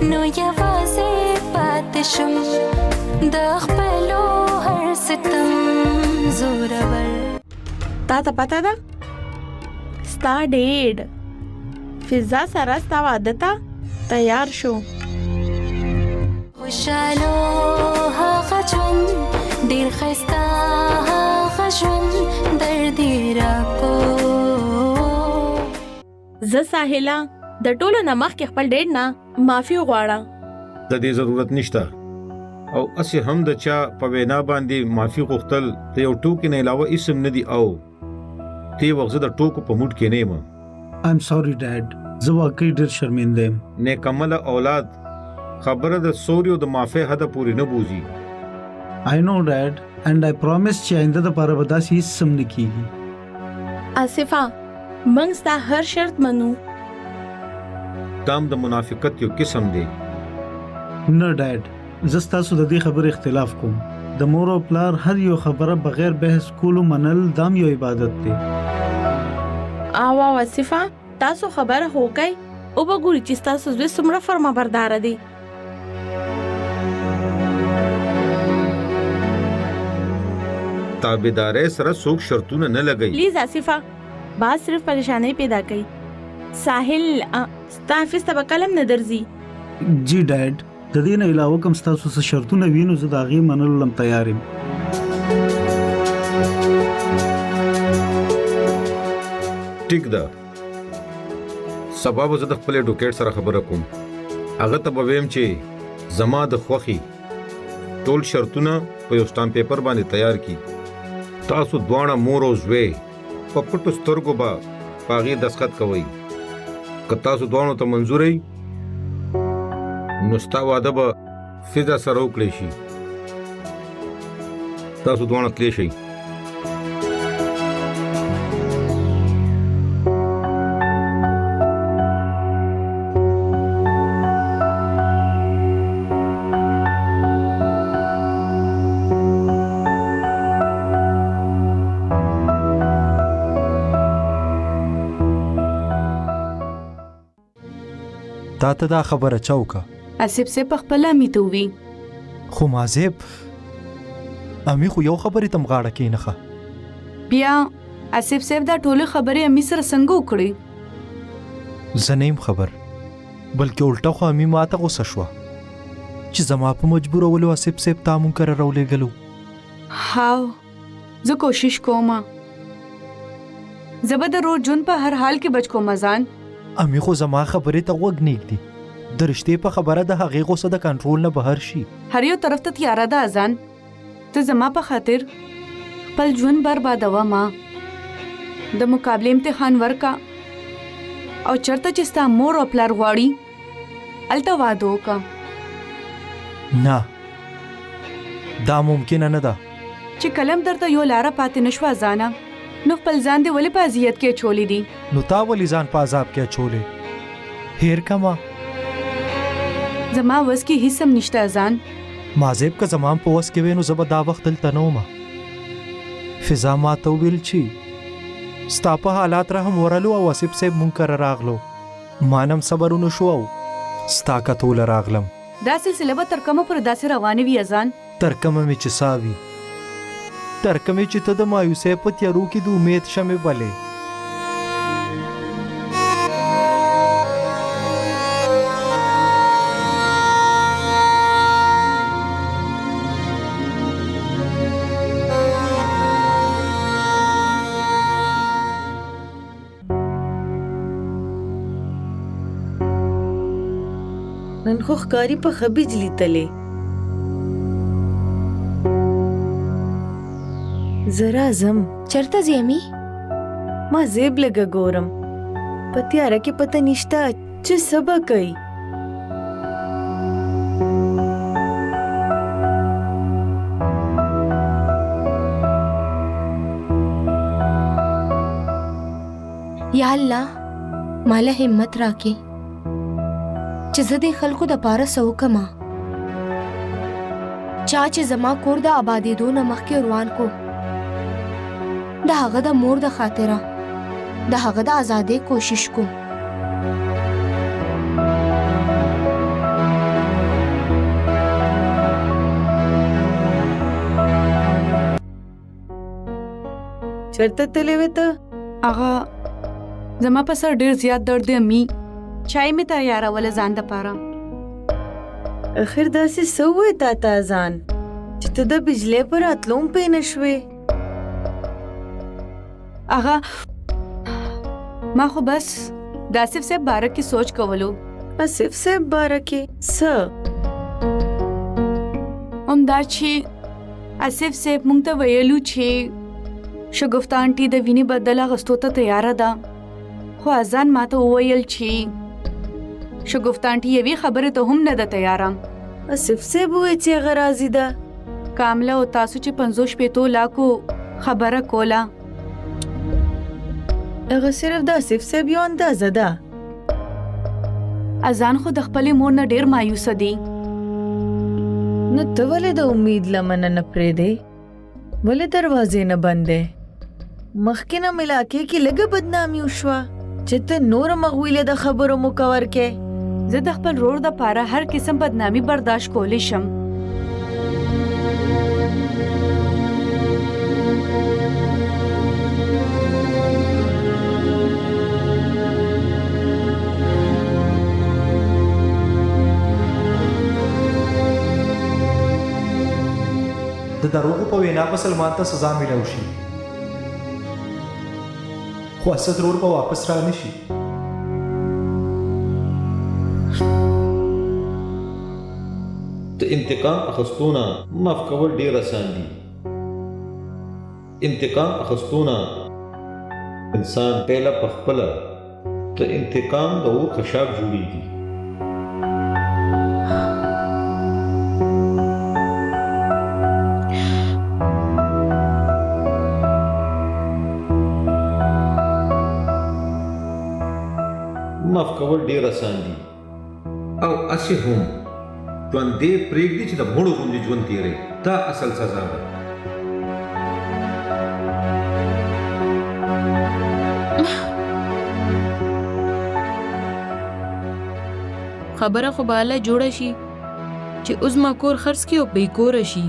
نو یوازې پاتې شم د خپلو هر ستم زورور. تا ته پته ده ستا ډېډ فضا سره ستا واده ته تیار شو. خوشحالو هغه ژوند ډېر ښایسته هغه ژوند درد یې راکو. زه ساحله د ټولو نه مخکې خپل ډېډ نه معافي وغواړه. د دې ضرورت نشته او اسې هم د چا په وینا باندې معافي غوښتل د یو ټوکې نه علاوه اسم نه دی او دې وخت زه د ټوکو په موډ کې نه یم. I'm sorry dad. زه واقعي ډېر شرمنده یم. نیکمله اولاد خبره د سوري او د معافي حد پورې نه بوزي. I know dad and I promise چې آینده دپاره به داسې هیڅ هم نه کېږي. آصفه موږ ستا هر شرط منو. دا هم د منافقت یو قسم دی. نه ډاډ زه ستاسو د دې خبرې اختلاف کوم. د مور او پلار هر یو خبره بغیر بحث کولو منل دام یو عبادت دی. او آصفه تاسو خبره هوکئ او به ګوري چې ستاسو زوی څومره فرمانبرداره دی. تابعدارۍ سره څوک شرطونه نه لګوي. پلیز آصفه باز صرف پریشانی پیدا کوي. ساحل ستا حافظ ته به قلم نه درځي. جی ډاډ د دې نه علاوه کوم ستاسو څه شرطونه وي نو زه د هغې منلو لم تیار یم. ټیک ده سبا به زه د خپل اډوکیټ سره خبره کوم. هغه ته به ویم چې زما د خوښي ټول شرطونه په یو سټامپ پیپر باندې تیار کړي. تاسو دواړه مور او زوی په پټو سترګو به په هغې دستخط کوئ. که تاسو دواړو ته منظور یې نو ستا واده به فضا سره وکړی شي. تاسو دواړه تلی شئ. تا ته دا خبره چوکه آصف سے پخپل امی ته وی خو مازیب امی خو یو خبرې تم غاړه کې نه بیا آصف صاحب دا ټوله خبرې امی سره څنګه وکړي. زنیم خبر بلکې الټا خو امی ماته غوسه شوه چې زما په مجبورولو آصف صاحب تا مونږ کره راولېږلو. هاو زه کوشش کوم زه به د روز جون په هر حال کې بچ کوم ځان. امی خو زما خبرې ته غوږ نیږدي. د رشتې په خبره د هغې غوسه د کنټرول نه بهر شي. هر یو طرف ته تیاره ده ځان. ته زما په خاطر خپل ژوند بربادوه ما. د مقابلې امتحان ورکا او چرته چې ستا مور او پلار غواړي هلته واده وکړه. نه دا ممکنه نه ده چې کلم درته یو لاره پاتې نشوه ځانه نو خپل ځان دې ولې په اذیت کې اچولی دي؟ نو تا ولې ځان په عذاب کې اچولی؟ هیر کما زما وس کې هیڅ هم نشته ځان. مازیب که زما په وس کې وی نو زه به دا وخت دلته نه ومه. فضا ما ته وویل چې ستا په حالات رحم ورلو او آصف صاحب مونږ کره راغلو. ما نم صبر ونه شو او ستا کتوله راغلم. دا سلسله به تر کومه پورې داسې روانې وي ځان؟ تر کومه مې چې سا وي. تر کومې چې ته د مایوسۍ په تیارو کې د امید شمې بلې. نن خو ښکاري په ښه بجلي تلې. زه راځم. چرته ځې امي؟ ما زیب لږه ګورم. په تیاره کې پته نشته چې څه به کوي. یا الله ماله همت راکې چې زه د خلکو د پاره څه وکړمه. چا چې زما کور د آبادېدو نه مخکې روان کو د هغه د مور د خاطره د هغه د ازادۍ کوشش کوم. چرته تلې وې ته؟ هغه زما په سر ډیر زیات درد دی امي. چای می تیاروله ځان دپاره. اخر داسې څه ووې تا ته ځان چې ته د بجلۍ په راتلو هم پوه نه شوې؟ هغه ما خو بس د آصف صاحب باره کې سوچ کولو. آصف صاحب باره کې څه؟ همدا چې آصف صاحب مونږ ته ویلو چې شګفته آنټي د وینې بدل اخیستو ته تیاره ده، خو اذان ماته وویل چې شګفته آنټي یوې خبرې ته هم نه ده تیاره. آصف صاحب وویل چې هغه راضي ده. کامله او تاسو چې 50 لاکو خبره کوله، هغه صرف د آصف صاحب یو اندازه ده. اذان خو د خپلې مور نه ډیر مایوسه دی. نو ته ولې د امید لمنه نه پرېږدې؟ ولې دروازې نه بندې؟ مخکې نه علاقې کې لږه بدنامي وشوه چې ته نوره مغویله د خبرو مکور کې. زه د خپل رور دپاره هر قسم بدنامي برداشت کولی شم. د دروغو په وینا به سلمان ته سزا میلاو شي، خو اسد رور به واپس را نشي. د انتقام اخستونه معاف کول ډیر آسان دي. انتقام اخستونه انسان پهلا پخپله د انتقام د اور خشاب جوړیږي. معاف کول ډیر آسان دي او اسی هم ژوندې پرېږدي چې د مړو غوندې ژوند تېروي. دا اصل سزا ده. خبره خو به الله جوړه شي چې عظما کور خرڅ کړي او بې کوره شي،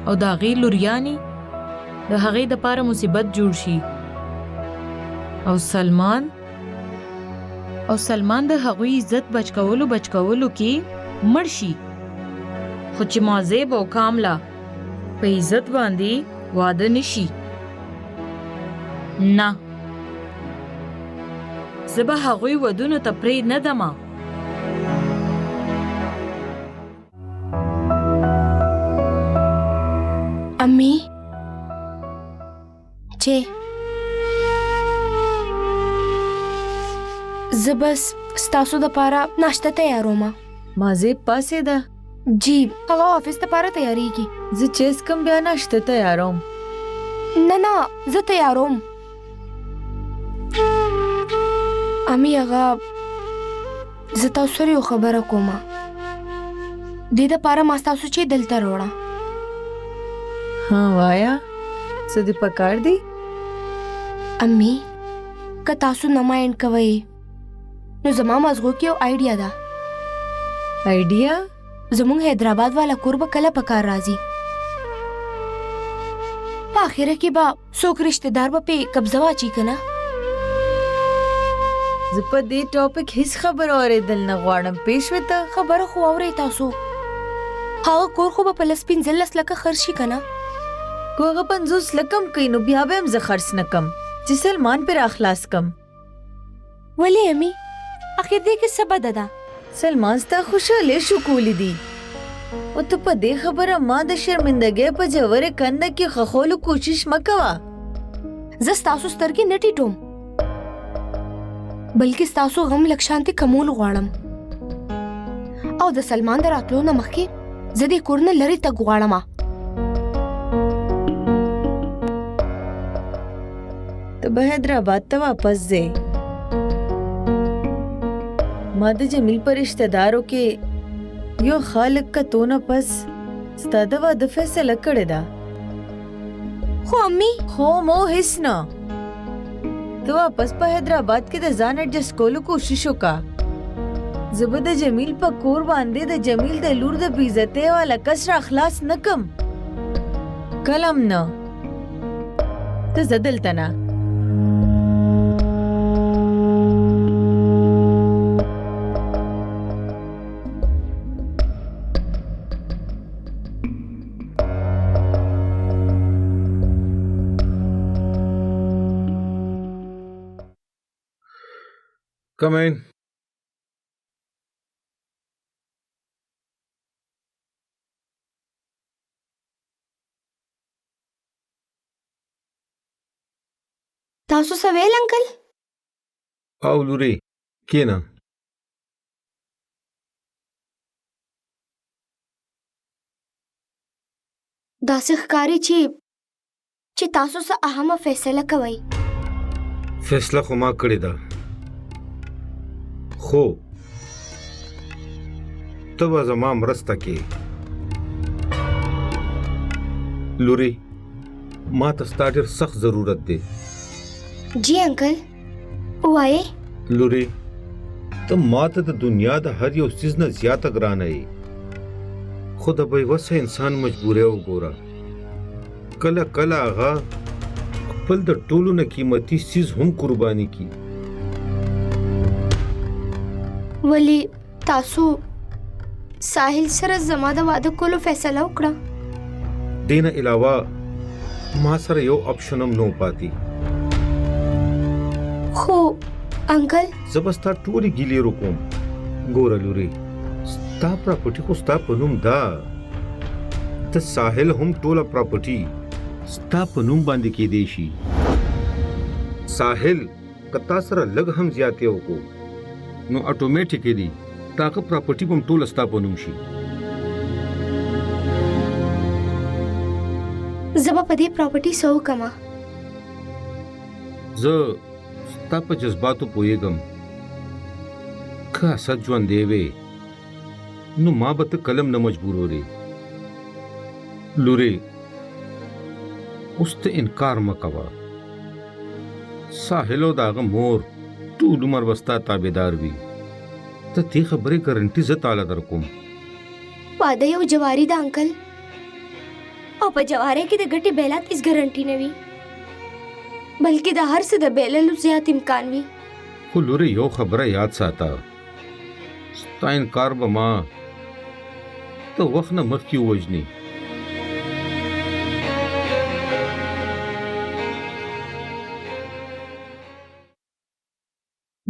او د هغې لوریانې د هغې دپاره مصیبت جوړ شي، او سلمان د هغوی عزت بچکولو کې مړ شي. خو چې معذب او کامله په عزت باندې واده نشي، نه، زه به هغوی ودونو ته پرې نه دمه. امي چې زه بس ستاسو دپاره ناشته تیارومه. مازې پاسې ده. جی هغه آفس دپاره تیاریږي. زه چې اسکم بیا ناشته تیاروم. نه زه تیاروم. امي هغه زه تاسو سره یو خبره کومه. دې دپاره ما ستاسو چې دلته راوړه. ها وایا څه دې پکار دی؟ امي که تاسو نه مایند کوئ نو زما مزغو کې یو آیډیا ده. آیډیا؟ زمونږ حیدرآباد والا کور به کله په کار راځي. په آخره کې به څوک رشته دار به پې قبضه واچي که نه. زه په دې ټاپک هیڅ خبره اورېدل نه غواړم. پېښ وې ته؟ خبره خو اورئ تاسو. هغه کور خو به په 15 لکه خرڅ شي که نه. که هغه 50 لکم کوي نو بیا به هم زه خرڅ نه کم چې سلمان پې راخلاص کم. ولې امي؟ اخر دې کې څه بده ده؟ سلمان ستا خوشحالي شو کولی دي، او ته په دې خبره ما د شرمندګۍ په ژورې کنده کې خښولو کوشش مه کوه. زه ستاسو سترګې نه ټیټوم، بلکې ستاسو غم لږ شانتې کمول غواړم، او د سلمان د راتلو نه مخکې زه دې کور نه لرې تګ غواړم. ته به حیدرآباد ته واپس ځې. ما د جمیل په رشته دارو کې یو خالق کتو نه پس ستا د واده فیصله کړې ده. خو امي خو مو هیڅ نه. ته واپس په حیدرآباد کې د ځان اډجسټ کولو کوشش وکړه. زه به د جمیل په کور باندې د جمیل د لور د بې عزتۍ والا کس را خلاص نه کم. کلم نه. ته زه دلته نه. Come in. تاسو څه ویل انکل؟ او لوري کینا. داسې ښکاري چې تاسو څه اهمه فیصله کوئ. فیصله خو ما کړې ده، خو ته به زما مرسته کې. لوري ما ته ستا ډېر سخت ضرورت دی. جی انکل وایې. لوري ته ما ته د دنیا د هر یو څیز نه زیاته ګرانه یې، خو د بې وسه انسان مجبورۍ وګوره. کله کله هغه خپل د ټولو نه قیمتي څیز هم قرباني کی. ولی تاسو ساحل سره زما د واده کولو فیصله وکړه؟ دین علاوه ما سره یو اپشن هم نو پاتې. خو انکل زه به ستا ټولې ګیلې وکړم. ګوره لوري ستا پراپرټي خو ستا په نوم ده، د ساحل هم ټوله پراپرټي ستا په نوم باندې کېدی شي. ساحل که تا سره لږ هم زیاتې وکړو نو اټومیټیکلی داغه پراپرټي به هم ټوله ستا په نوم شي. زه به په دې پراپرټي څه وکړم؟ زه ستا په جذباتو پوهېږم. که اسد ژوندی وې نو ما به ته کلم نه مجبورولې. لورې اوس ته انکار مه کوه. ساحل او د هغه مور ټول عمر به ستا تابعدار وي. ته دې خبرې ګارنټي زه تاله درکوم. واده یو جواري ده انکل، او په جوارۍ کې د ګټې بیلات هیڅ ګارنټي نه وي، بلکې د هر څه د بیللو زیات امکان وي. خو لورې یو خبره یاد ساته، ستا انکار به ما ته وخت نه مخکې ووژني.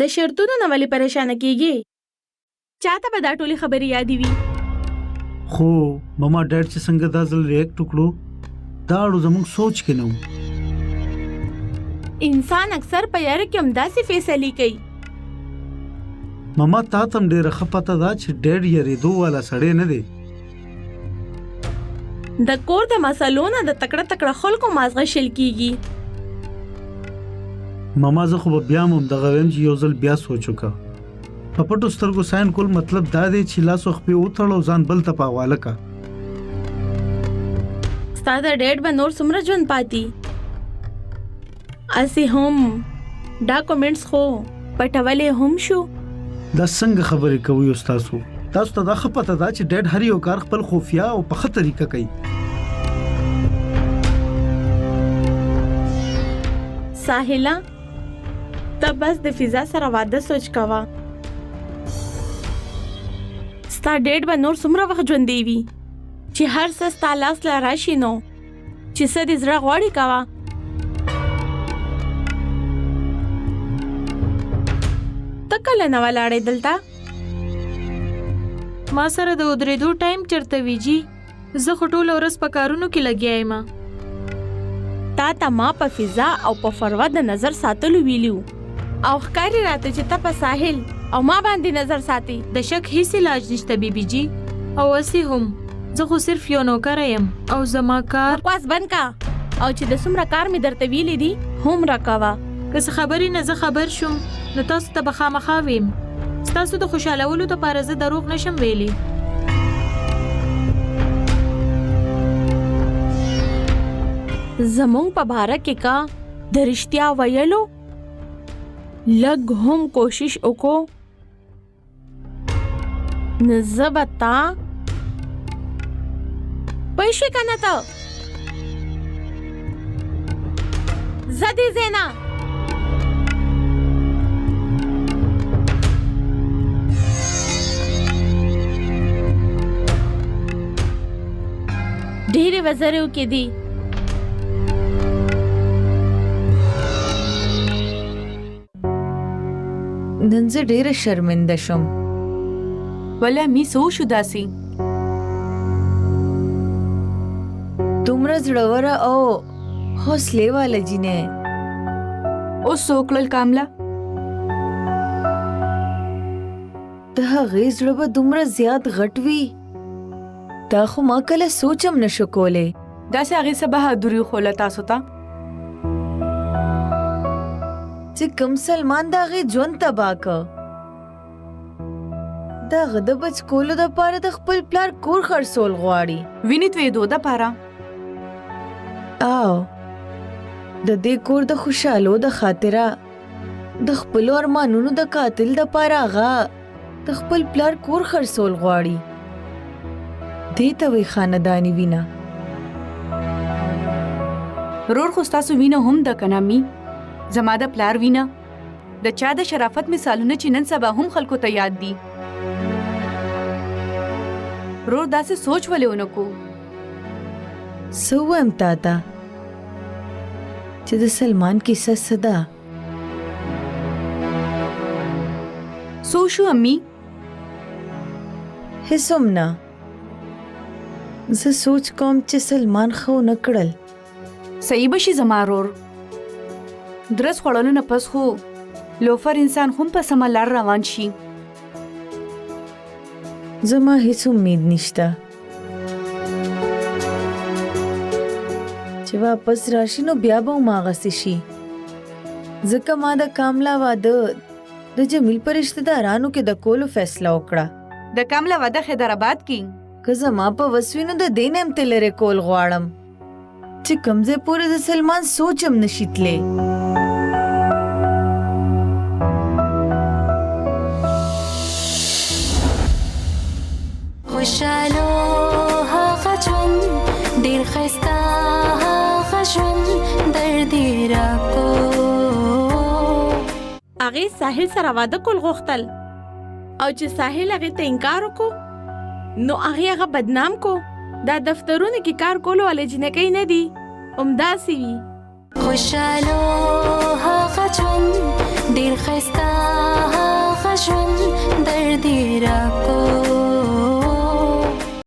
د شرطونو نه ولې پریشانه کیږي؟ چاته به دا ټولې خبرې یادې وي؟ خو ماما ډیډ چې څنګه دا ځل ریاکټ وکړو دا اړو زموږ سوچ کې نه و. انسان اکثر په یاره کې همداسې فیصلې کوي. ماما تا ته هم ډېره ښه پته ده چې ډیډ یریدو والا سړی نه دی. د کور د مسلو نه د تکړه تکړه خلکو مازغه شل کیږي. ماما زه خو به بیا هم همدغه ویم چې یو ځل بیا سوچ وکړه. په پټو سترګو ساين کول مطلب دا دی چې لاس خپې وتړه او ځان بل ته په حواله کړه. ستا د ډیډ به نور څومره ژوند پاتې؟ اسې هم ډاکومنټس خو پټولې هم شو. دا څنګه خبرې کوي تاسو؟ تاسو ته دا ښه پته ده چې ډیډ هر یو کار خپل خفیا او په ښه طریقه کوي. ساحله ته بس د فضا سره واده سوچ کوه. ستا ډیډ به نور څومره وخت ژوندی وي چې هر څه ستا لاس له راشي نو چې څه دې زړه غواړي کوه. ته کله نه ولاړې دلته؟ ما سره د ودرېدو ټایم چرته وي جی؟ زه خو ټوله ورځ په کارونو کې لګیا یم. تا ته ما په فضا او په فروه د نظر ساتلو ویلو او ښکاري راته چې ته په ساحل او ما باندې نظر ساتي. د شک هیڅ علاج نشته بیبي جی. او اسی هم زه خو صرف یو نوکر یم او زما کار. بکواس بند کا او چې د څومره کار مې درته ویلي دي هم راکوه. که څه خبرې نه زه خبر شوم نو تاسو ته به خامخا ویم. ستاسو د خوشحالولو دپاره زه دروغ نشم ویلی. زمونږ په باره کې کا د رښتیا ویلو لږ هم کوشش وکړو نو زه به تا پوه شوې که نه ته؟ زدي زینا. ډېرې وزرې وکې دي. نن زه ډېره شرمنده شم. ولې می سو شو داسي؟ دومره زړوره او حوصلې واله جینۍ. اوس سوکلل کاملا د هغې زړه به دومره زیات غټ وي. دا خو ما کله سوچ هم نشو کولی. داسې هغې څه بهادري وښوله تاسو ته چې کم سلمان د هغې ژوند تباه که. د هغه د بچ کولو دپاره د خپل پلار کور خرڅول غواړي. وینې تویېدو دپاره او د دې کور د خوشحالو د خاطره د خپلو ارمانونو د قاتل دپاره هغه د خپل پلار کور خرڅول غواړي. دې ته وایي خانداني وینه. رور خو ستاسو وینه هم ده که نه مي؟ زما د پلار وینه د چا د شرافت مثالونه چې نن سبا هم خلکو ته یاد دي. رور داسې سوچ ولې ونه کو؟ څه ووایم تا ته چې د سلمان کیسه څه ده؟ سو شو امي؟ هیڅ هم نه. زه سوچ کوم چې سلمان ښه ونه کړل. صحیح به شي زما رور. درس خوړلو نه پس خو لوفر انسان هم په سمه لار روان شي. زما هیڅ امید نشته چې واپس راشي نو بیا به هماغسې شي. ځکه ما د کاملا واده د جمیل په رشته دارانو کې د کولو فیصله وکړه. د کاملا واده حیدرآباد کې که زما په وس وي نو د دې نه هم تې لرې کول غواړم چې کوم ځای پورې د سلمان سوچ هم نشي تللی. خوشحالو هغه ژوند ډېر ښایسته هغه ژوند درد یې راکو. هغې ساحل سره واده کول غوښتل او چې ساحل هغې ته انکار وکړو نو هغې هغه بدنام کو. دا دفترونو کې کار کولو والے جنکۍ نه دي، همداسې وي. خوشحالو هغه ژوند ډېر ښایسته هغه ژوند درد یې راکو.